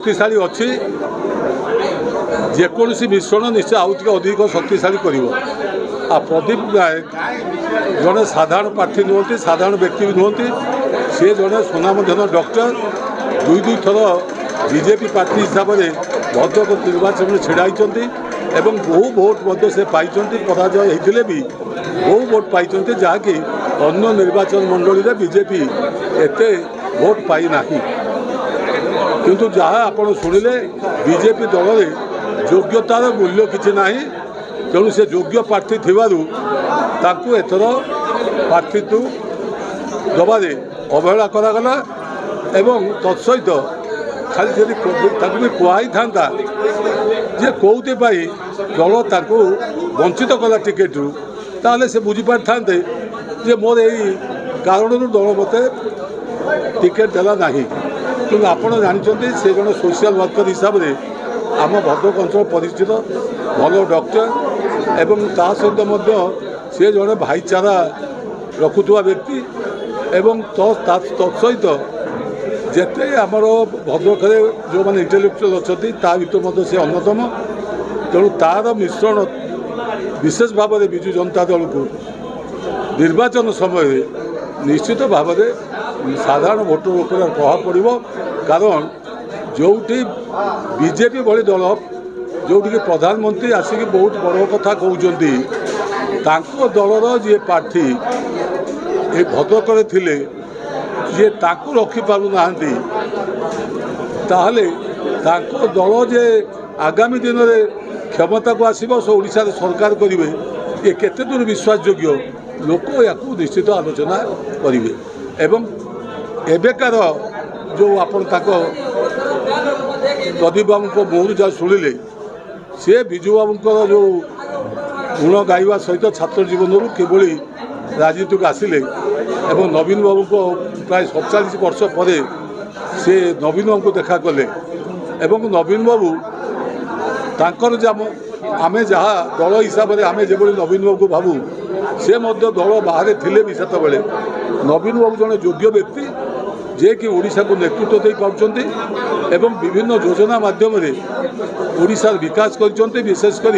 शक्तिशाली अच्छी जेकोसी मिश्रण निश्चय आउ अधिक शक्तिशाली कर प्रदीप नायक जड़े साधारण प्रार्थी नुहति साधारण व्यक्ति भी नुहति सी जड़े सुनामधन डॉक्टर दुई थर बीजेपी प्रार्थी हिसाब से भद्रक निर्वाचन में छिड़ाई एवं बहु भोट से पाई पराजय होते भी बहु भोट पाई जहाँकि अन्य निर्वाचन मंडली में बीजेपी एत भोट पाई ना किंतु जहाँ आपण शुणिले बीजेपी दल में योग्यतार मूल्य किसी ना तेणु से योग्य प्रार्थी थी एथर प्रार्थीत्व दबारे अवहेला करागला एवं तत्सहित खाली जब भी कहुई था जे कौपाई दल ताकू वंचित कला टिकेट रु ताले से बुझीपारि था जे मोर यही कारण दल मत टिकेट देला नहीं कि आपड़ जानते से जन सोशल वर्कर हिसाब से आम भद्रक अंचल परिचित भल डॉक्टर एवं ता सहित सी जड़े भाईचारा रखुवा व्यक्ति एवं तत्सहित जिते आमर भद्रक जो मैंने इंटेलेक्चुअल अच्छा भर से अन्यतम तेणु तार मिश्रण विशेष भाव में विजु जनता दल को निर्वाचन समय निश्चित भाव में साधारण भोटर उपर प्रभाव पड़ो कारण जो बीजेपी भली दल जो प्रधानमंत्री आसिक बहुत बड़ कथा कहते दलर जी प्रार्थी ये भद्रक थिले जे ताकू रखिपारु नाहांती ताहले ताको दल जे आगामी दिन में क्षमता को आसो से ओडिशा सरकार करेंगे ये केते दूर विश्वासयोग्य लोक या निश्चित आलोचना करेंगे एवं एबेकार जो आपण प्रदीप बाबू को मुहर जहाँ शुणिले सी विजु बाबूर जो गुण गाइबा सहित छात्र जीवन किभली राजनीति को आसिले एवं नवीन बाबू को प्राय 47 वर्ष पर से नवीन बाबू को देखा कले एवं नवीन बाबू तांकर आमे जहाँ दल हिसाब से आमे जो नवीन बाबू को भावु से दल बाहर थिले भी सेत बेले नवीन बाबू जड़े योग्य व्यक्ति जे कि ओडिशा को नेतृत्व दे पार्टी एवं विभिन्न योजना माध्यम ओडिशार विकास कर विशेषकर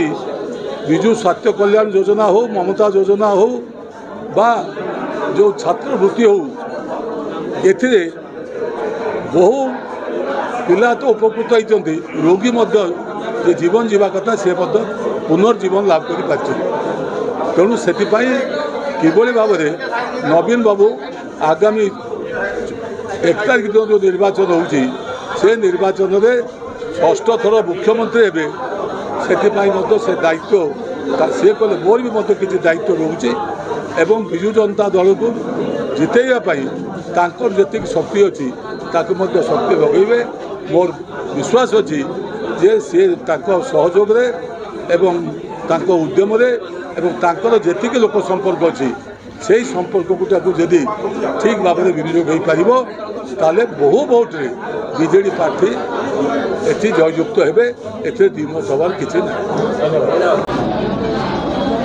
विजु स्वास्थ्य कल्याण योजना हो ममता योजना हो बा जो छात्रवृत्ति हो एथिरे बहु पिला तो उपकृत होती रोगी जे जीवन जीवा कथा से पुनर्जीवन लाभ कर पार्टी तेणु से किभली भाव में नवीन बाबू आगामी 1 तारिख दिन जो निर्वाचन होची से निर्वाचन में 6ठ थर मुख्यमंत्री हे से दायित्व सी कले मोर भी मत किसी दायित्व रोचे एवं विजु जनता दल को जितेबाई जी शक्ति अच्छी शक्ति लगे मोर विश्वास अच्छी जे सी सहयोग एवं उद्यम जी लोक संपर्क अच्छी से संपर्क को जदि ठीक भाव में विनियोग हो पारे बहु भोट्रे बीजेडी प्रार्थी एटी जययुक्त हे ए द्विमत हबार किसी ना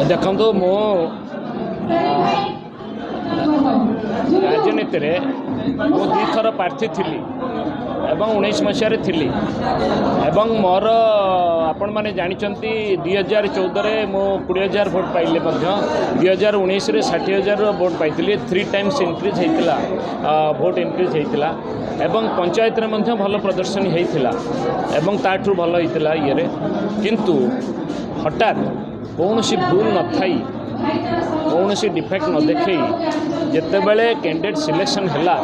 देखो मो राजनीति में मु 2 थर प्रार्थी थी एवं 19 मसीह थी एवं मोर आपण मैंने जानते 2014 मो 20,000 भोट पाइले 2019 60,000 भोट पाई 3 टाइम्स इनक्रीज होता भोट इनक्रीज होता एवं पंचायत में भल प्रदर्शन होता एवं ताठू भल होता ये किंतु हठात कौन सी भूल न थाई कौन सी डिफेक्ट न देखे जिते बड़े कैंडिडेट सिलेक्शन है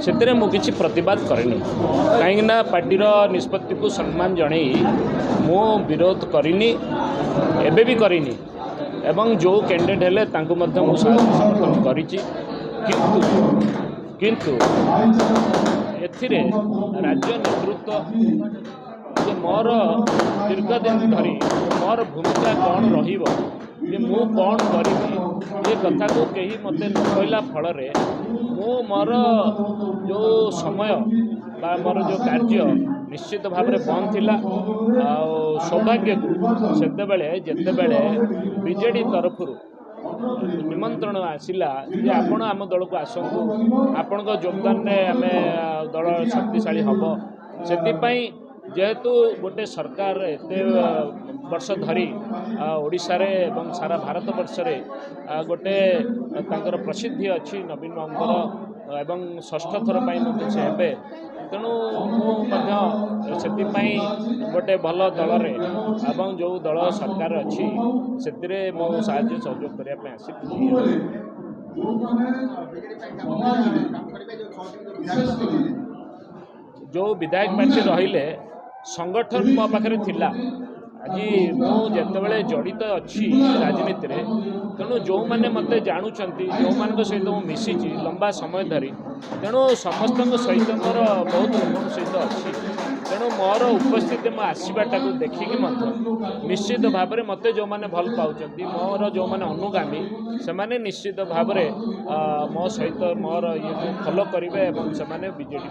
से मुझे प्रतिवाद करेनि कहीं पार्टीर निष्पत्ति को सम्मान जन मो विरोध करनी एबे भी करनी एवं जो कैंडिडेट है समर्थन करिछि किंतु एथिरे राज्य नेतृत्व मोर दीर्घदिन धरी मोर भूमिका कौन रहिबो जे मु कौन करी ये कथा को कहीं मत न कहला फल मु मोर जो समय बा मोर जो कार्य निश्चित भाव में बंद थिला सौभाग्य को जिते बीजेडी तरफ निमंत्रण आसला जे आपण आम दल को आसतु आपण योगदान आम दल शक्तिशाली हम ସେଥିପାଇଁ ଯେହେतु गोटे सरकार एते वर्ष धरी ओडिशा रे एवं सारा भारत वर्ष रे गोटे तांकर प्रसिद्धि अच्छी नवीन बाबूଙ୍କର एवं षष्ठ थर पर से हे तेणु मुझे गोटे भल दल एवं जो दल सरकार अच्छी से मो साहाय्य सहयोग करने आसी जो विधायक प्रार्थी रहिले संगठन मो पाखे थिला आज मुझे जड़ित अच्छी राजनीति रे तेणु जो मैंने मत जानूँ जो मान सहित मुझे मिसी लंबा समय धरी तेणु समस्त सहित मोर बहुत लोक सहित अच्छी तेणु मोर उपस्थिति मो आसवाटा को देखिकी निश्चित भाव में मत जो मैंने भल पाँच मोर जो मैंने अनुगामी से मैंने निश्चित भाव में मो सहित मोर ये फॉलो करेंगे और से बीजेडी